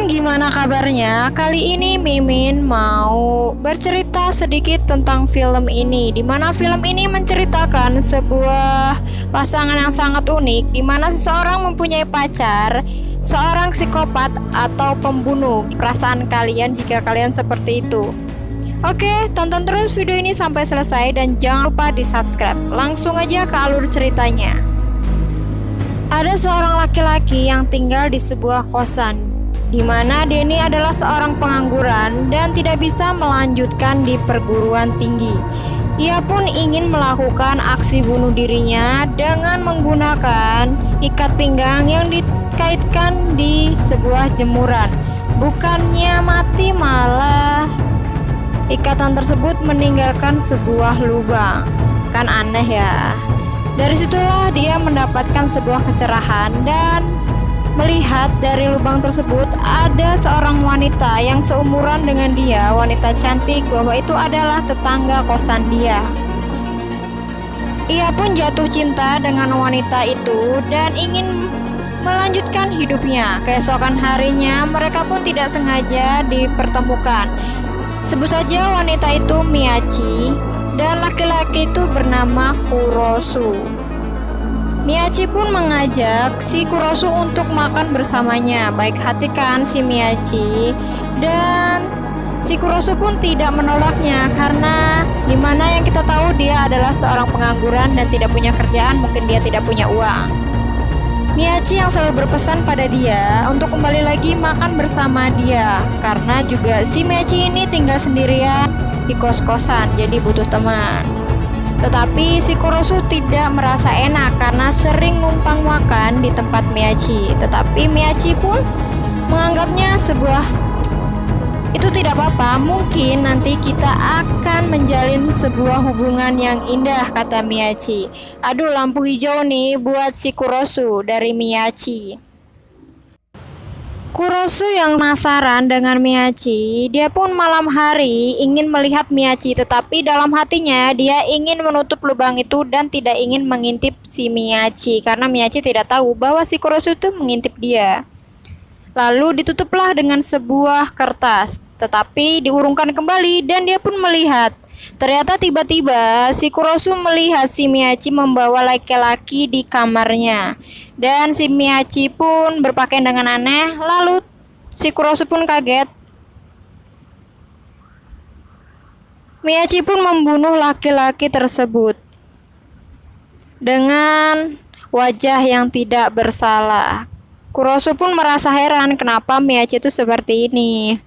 teman-teman, gimana kabarnya? Kali ini Mimin mau bercerita sedikit tentang film ini, dimana film ini menceritakan sebuah pasangan yang sangat unik, dimana seseorang mempunyai pacar, seorang psikopat atau pembunuh. Perasaan kalian jika kalian seperti itu? Oke, tonton terus video ini sampai selesai dan jangan lupa di subscribe. Langsung aja ke alur ceritanya. Ada seorang laki-laki yang tinggal di sebuah kosan, di mana Denny adalah seorang pengangguran dan tidak bisa melanjutkan di perguruan tinggi. Ia pun ingin melakukan aksi bunuh dirinya dengan menggunakan ikat pinggang yang dikaitkan di sebuah jemuran. Bukannya mati, malah ikatan tersebut meninggalkan sebuah lubang. Kan aneh ya. Dari situlah dia mendapatkan sebuah kecerahan dan melihat dari lubang tersebut ada seorang wanita yang seumuran dengan dia, wanita cantik, bahwa itu adalah tetangga kosan dia. Ia pun jatuh cinta dengan wanita itu dan ingin melanjutkan hidupnya. Keesokan harinya mereka pun tidak sengaja dipertemukan. Sebut saja wanita itu Miyachi dan laki-laki itu bernama Kurosu. Miyachi pun mengajak si Kurosu untuk makan bersamanya. Baik hati kan si Miyachi, dan si Kurosu pun tidak menolaknya karena dimana yang kita tahu dia adalah seorang pengangguran dan tidak punya kerjaan, mungkin dia tidak punya uang. Miyachi yang selalu berpesan pada dia untuk kembali lagi makan bersama dia, karena juga si Miyachi ini tinggal sendirian di kos-kosan, jadi butuh teman. Tetapi si Kurosu tidak merasa enak karena sering numpang makan di tempat Miyachi. Tetapi Miyachi pun menganggapnya itu tidak apa-apa, mungkin nanti kita akan menjalin sebuah hubungan yang indah, kata Miyachi. Aduh, lampu hijau nih buat si Kurosu dari Miyachi. Kurosu yang penasaran dengan Miyachi, dia pun malam hari ingin melihat Miyachi, tetapi dalam hatinya dia ingin menutup lubang itu dan tidak ingin mengintip si Miyachi karena Miyachi tidak tahu bahwa si Kurosu itu mengintip dia. Lalu ditutuplah dengan sebuah kertas, tetapi diurungkan kembali dan dia pun melihat. Ternyata tiba-tiba si Kurosu melihat si Miyachi membawa laki-laki di kamarnya. Dan si Miyachi pun berpakaian dengan aneh. Lalu si Kurosu pun kaget. Miyachi pun membunuh laki-laki tersebut dengan wajah yang tidak bersalah. Kurosu pun merasa heran kenapa Miyachi itu seperti ini.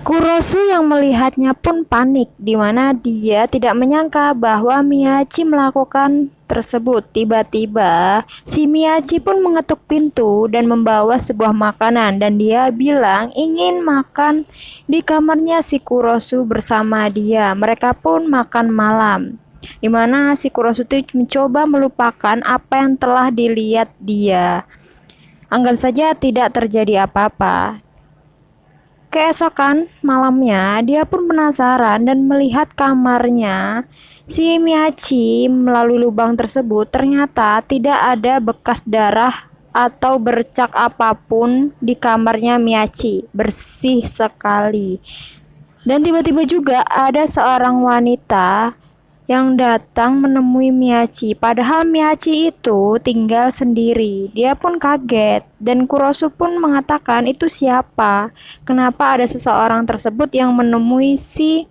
Kurosu yang melihatnya pun panik, di mana dia tidak menyangka bahwa Miyachi melakukan tersebut. Tiba-tiba si Miyachi pun mengetuk pintu dan membawa sebuah makanan, dan dia bilang ingin makan di kamarnya si Kurosu bersama dia. Mereka pun makan malam, di mana si Kurosu itu mencoba melupakan apa yang telah dilihat dia. Anggap saja tidak terjadi apa-apa. Keesokan malamnya, dia pun penasaran dan melihat kamarnya si Miyachi. Melalui lubang tersebut, ternyata tidak ada bekas darah atau bercak apapun di kamarnya Miyachi. Bersih sekali. Dan tiba-tiba juga ada seorang wanita yang datang menemui Miyachi, padahal Miyachi itu tinggal sendiri. Dia pun kaget dan Kurosu pun mengatakan, itu siapa? Kenapa ada seseorang tersebut yang menemui si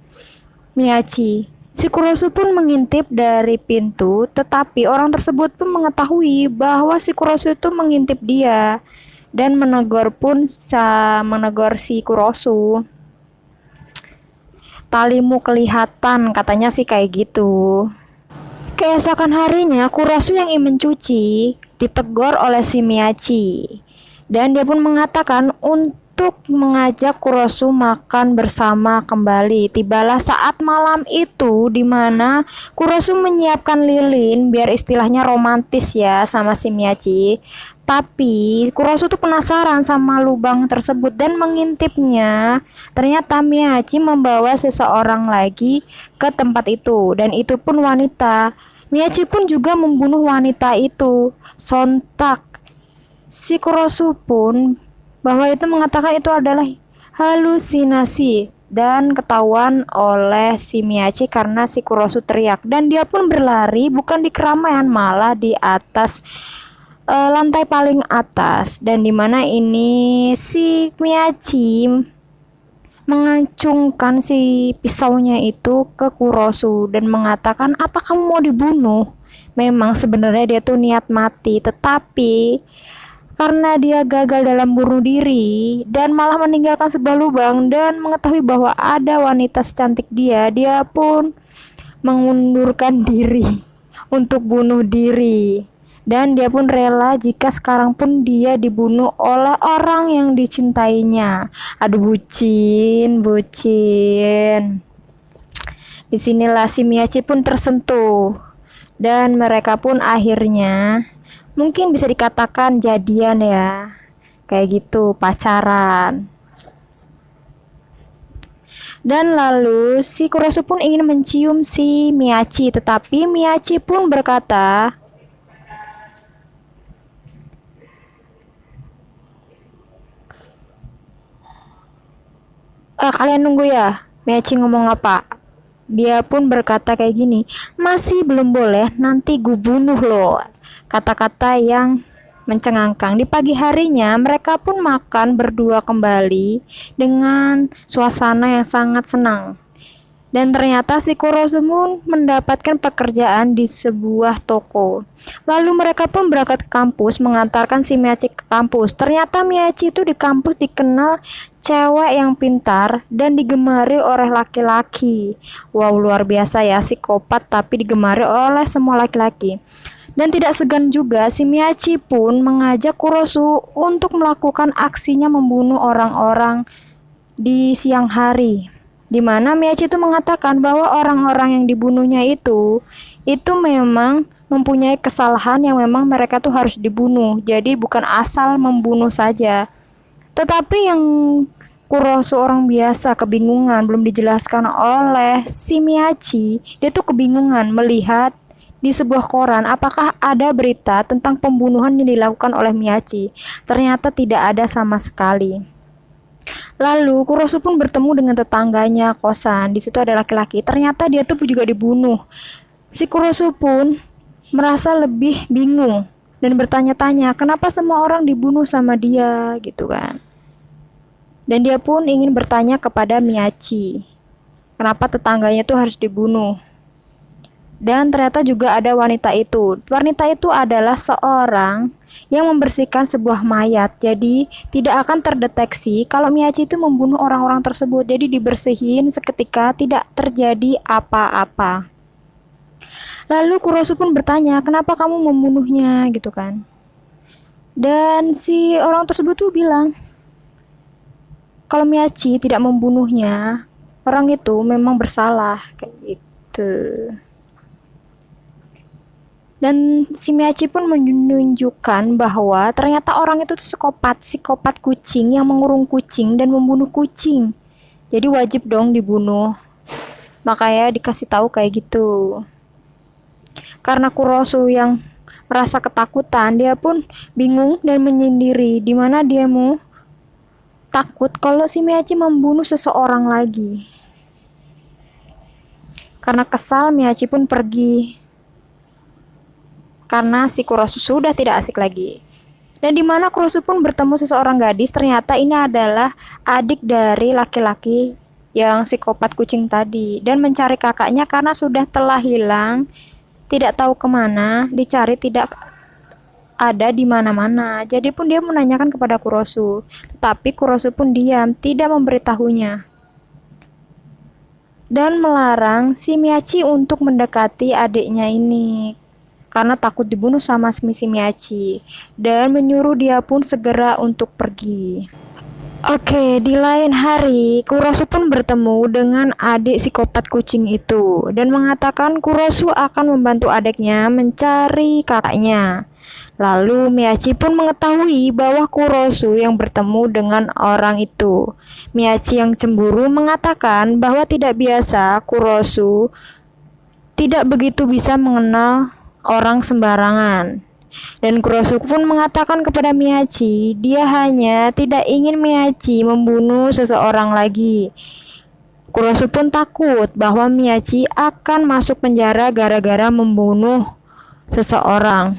Miyachi? Si Kurosu pun mengintip dari pintu, tetapi orang tersebut pun mengetahui bahwa si Kurosu itu mengintip dia dan menegur si Kurosu. Talimu kelihatan, katanya sih kayak gitu. Keesokan harinya Kurosu yang ingin mencuci ditegur oleh si Miyachi, dan dia pun mengatakan untuk mengajak Kurosu makan bersama kembali. Tibalah saat malam itu di mana Kurosu menyiapkan lilin biar istilahnya romantis ya sama si Miyachi. Tapi Kurosu tuh penasaran sama lubang tersebut dan mengintipnya. Ternyata Miyachi membawa seseorang lagi ke tempat itu, dan itu pun wanita. Miyachi pun juga membunuh wanita itu. Sontak si Kurosu pun bahwa itu mengatakan itu adalah halusinasi dan ketahuan oleh si Miyachi karena si Kurosu teriak, dan dia pun berlari bukan di keramaian, malah di atas lantai paling atas, dan dimana ini si Miyachi mengacungkan si pisaunya itu ke Kurosu dan mengatakan, apa kamu mau dibunuh? Memang sebenarnya dia tuh niat mati, tetapi karena dia gagal dalam bunuh diri dan malah meninggalkan sebuah lubang dan mengetahui bahwa ada wanita secantik dia, dia pun mengundurkan diri untuk bunuh diri. Dan dia pun rela jika sekarang pun dia dibunuh oleh orang yang dicintainya. Aduh, bucin, bucin. Disinilah si Miyachi pun tersentuh. Dan mereka pun akhirnya mungkin bisa dikatakan jadian ya. Kayak gitu, pacaran. Dan lalu si Kurosu pun ingin mencium si Miyachi, tetapi Miyachi pun berkata, kalian nunggu ya, Miyachi ngomong apa? Dia pun berkata kayak gini, masih belum boleh, nanti gue bunuh lo. Kata-kata yang mencengangkan. Di pagi harinya mereka pun makan berdua kembali dengan suasana yang sangat senang. Dan ternyata si Kurosu pun mendapatkan pekerjaan di sebuah toko. Lalu mereka pun berangkat ke kampus mengantarkan si Miyachi ke kampus. Ternyata Miyachi itu di kampus dikenal cewek yang pintar dan digemari oleh laki-laki. Wow, luar biasa ya, psikopat tapi digemari oleh semua laki-laki. Dan tidak segan juga si Miyachi pun mengajak Kurosu untuk melakukan aksinya membunuh orang-orang di siang hari. Di mana Miyachi itu mengatakan bahwa orang-orang yang dibunuhnya itu memang mempunyai kesalahan yang memang mereka tuh harus dibunuh. Jadi bukan asal membunuh saja. Tetapi yang Kurosu orang biasa kebingungan, belum dijelaskan oleh si Miyachi. Dia tuh kebingungan melihat di sebuah koran apakah ada berita tentang pembunuhan yang dilakukan oleh Miyachi. Ternyata tidak ada sama sekali. Lalu Kurosu pun bertemu dengan tetangganya kosan. Di situ ada laki-laki. Ternyata dia tuh juga dibunuh. Si Kurosu pun merasa lebih bingung dan bertanya-tanya kenapa semua orang dibunuh sama dia gitu kan. Dan dia pun ingin bertanya kepada Miyachi, kenapa tetangganya tuh harus dibunuh. Dan ternyata juga ada wanita itu. Wanita itu adalah seorang yang membersihkan sebuah mayat. Jadi tidak akan terdeteksi kalau Miyachi itu membunuh orang-orang tersebut. Jadi dibersihin seketika, tidak terjadi apa-apa. Lalu Kurosu pun bertanya, kenapa kamu membunuhnya gitu kan. Dan si orang tersebut tuh bilang, kalau Miyachi tidak membunuhnya, orang itu memang bersalah kayak gitu. Dan si Miyachi pun menunjukkan bahwa ternyata orang itu tuh psikopat kucing yang mengurung kucing dan membunuh kucing. Jadi wajib dong dibunuh. Makanya dikasih tahu kayak gitu. Karena Kurosu yang merasa ketakutan, dia pun bingung dan menyendiri di mana dia mau takut kalau si Miyachi membunuh seseorang lagi. Karena kesal, Miyachi pun pergi. Karena si Kurosu sudah tidak asik lagi. Dan di mana Kurosu pun bertemu seseorang gadis, ternyata ini adalah adik dari laki-laki yang psikopat kucing tadi, dan mencari kakaknya karena sudah telah hilang, tidak tahu kemana, dicari tidak ada di mana-mana. Jadi pun dia menanyakan kepada Kurosu, tetapi Kurosu pun diam, tidak memberitahunya. Dan melarang si Miyachi untuk mendekati adiknya ini karena takut dibunuh sama si Miyachi, dan menyuruh dia pun segera untuk pergi. Oke, di lain hari Kurosu pun bertemu dengan adik psikopat kucing itu dan mengatakan Kurosu akan membantu adiknya mencari kakaknya. Lalu Miyachi pun mengetahui bahwa Kurosu yang bertemu dengan orang itu. Miyachi yang cemburu mengatakan bahwa tidak biasa Kurosu tidak begitu bisa mengenal orang sembarangan. Dan Kurosu pun mengatakan kepada Miyachi, dia hanya tidak ingin Miyachi membunuh seseorang lagi. Kurosu pun takut bahwa Miyachi akan masuk penjara gara-gara membunuh seseorang.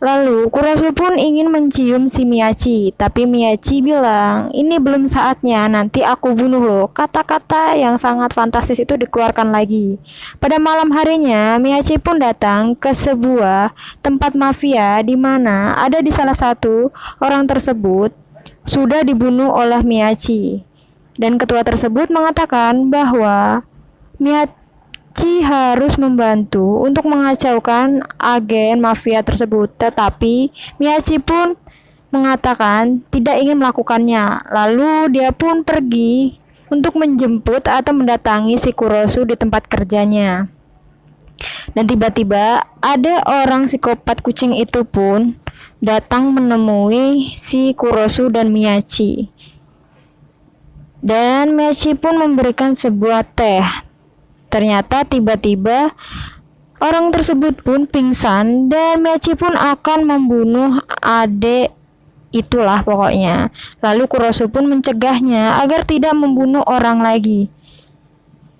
Lalu Kurosu pun ingin mencium si Miyachi, tapi Miyachi bilang, ini belum saatnya, nanti aku bunuh lo. Kata-kata yang sangat fantastis itu dikeluarkan lagi. Pada malam harinya, Miyachi pun datang ke sebuah tempat mafia di mana ada di salah satu orang tersebut sudah dibunuh oleh Miyachi. Dan ketua tersebut mengatakan bahwa Miyachi harus membantu untuk mengacaukan agen mafia tersebut, tetapi Miyachi pun mengatakan tidak ingin melakukannya. Lalu dia pun pergi untuk menjemput atau mendatangi si Kurosu di tempat kerjanya. Dan tiba-tiba ada orang psikopat kucing itu pun datang menemui si Kurosu dan Miyachi. Dan Miyachi pun memberikan sebuah teh. Ternyata tiba-tiba orang tersebut pun pingsan dan Miyachi pun akan membunuh adik itulah pokoknya. Lalu Kurosu pun mencegahnya agar tidak membunuh orang lagi.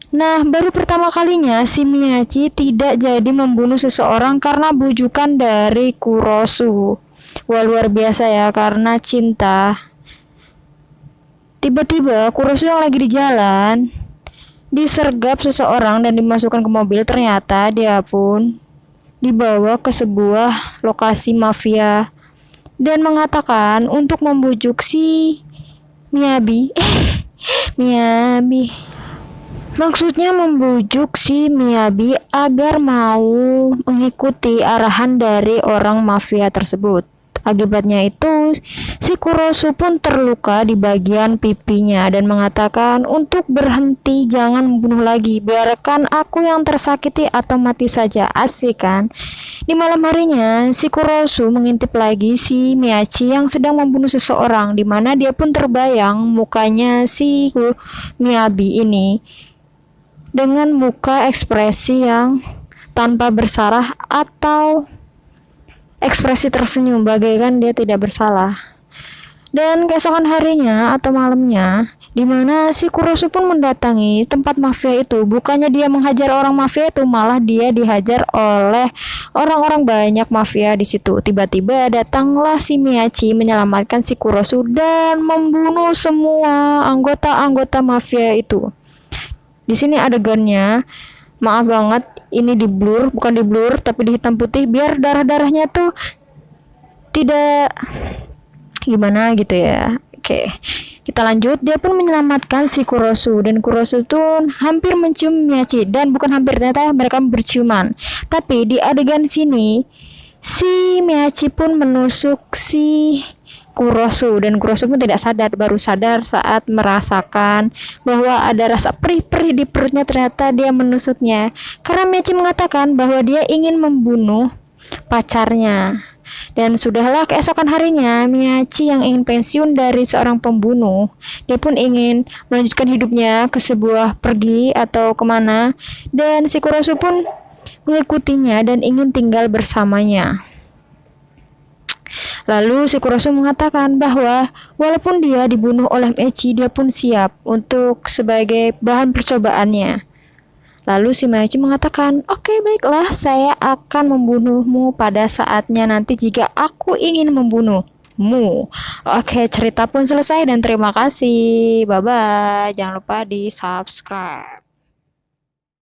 Nah, baru pertama kalinya si Miyachi tidak jadi membunuh seseorang karena bujukan dari Kurosu. Wah, luar biasa ya, karena cinta. Tiba-tiba Kurosu yang lagi di jalan disergap seseorang dan dimasukkan ke mobil. Ternyata dia pun dibawa ke sebuah lokasi mafia dan mengatakan untuk membujuk si Miyabi. Miyabi. Maksudnya membujuk si Miyabi agar mau mengikuti arahan dari orang mafia tersebut. Akibatnya itu, si Kurosu pun terluka di bagian pipinya dan mengatakan untuk berhenti, jangan membunuh lagi, biarkan aku yang tersakiti atau mati saja. Asik kan? Di malam harinya, si Kurosu mengintip lagi si Miyachi yang sedang membunuh seseorang, di mana dia pun terbayang mukanya si Miyabi ini dengan muka ekspresi yang tanpa bersalah atau ekspresi tersenyum bagaikan dia tidak bersalah. Dan keesokan harinya atau malamnya, di mana si Kurosu pun mendatangi tempat mafia itu, bukannya dia menghajar orang mafia itu, malah dia dihajar oleh orang-orang banyak mafia di situ. Tiba-tiba datanglah si Miyachi menyelamatkan si Kurosu dan membunuh semua anggota-anggota mafia itu. Di sini adegannya, maaf banget, ini di blur, bukan di blur tapi di hitam putih biar darah-darahnya tuh tidak gimana gitu ya. Oke, kita lanjut. Dia pun menyelamatkan si Kurosu dan Kurosu tuh hampir mencium Miyachi, dan bukan hampir, ternyata mereka berciuman. Tapi di adegan sini si Miyachi pun menusuk si Kurosu dan Kurosu pun tidak sadar, baru sadar saat merasakan bahwa ada rasa perih-perih di perutnya. Ternyata dia menusuknya karena Miyachi mengatakan bahwa dia ingin membunuh pacarnya. Dan sudahlah, keesokan harinya Miyachi yang ingin pensiun dari seorang pembunuh, dia pun ingin melanjutkan hidupnya ke sebuah pergi atau kemana, dan si Kurosu pun mengikutinya dan ingin tinggal bersamanya. Lalu si Kurosu mengatakan bahwa walaupun dia dibunuh oleh Miyachi, dia pun siap untuk sebagai bahan percobaannya. Lalu si Miyachi mengatakan, oke, baiklah, saya akan membunuhmu pada saatnya nanti jika aku ingin membunuhmu. Oke, cerita pun selesai dan terima kasih. Bye-bye. Jangan lupa di subscribe.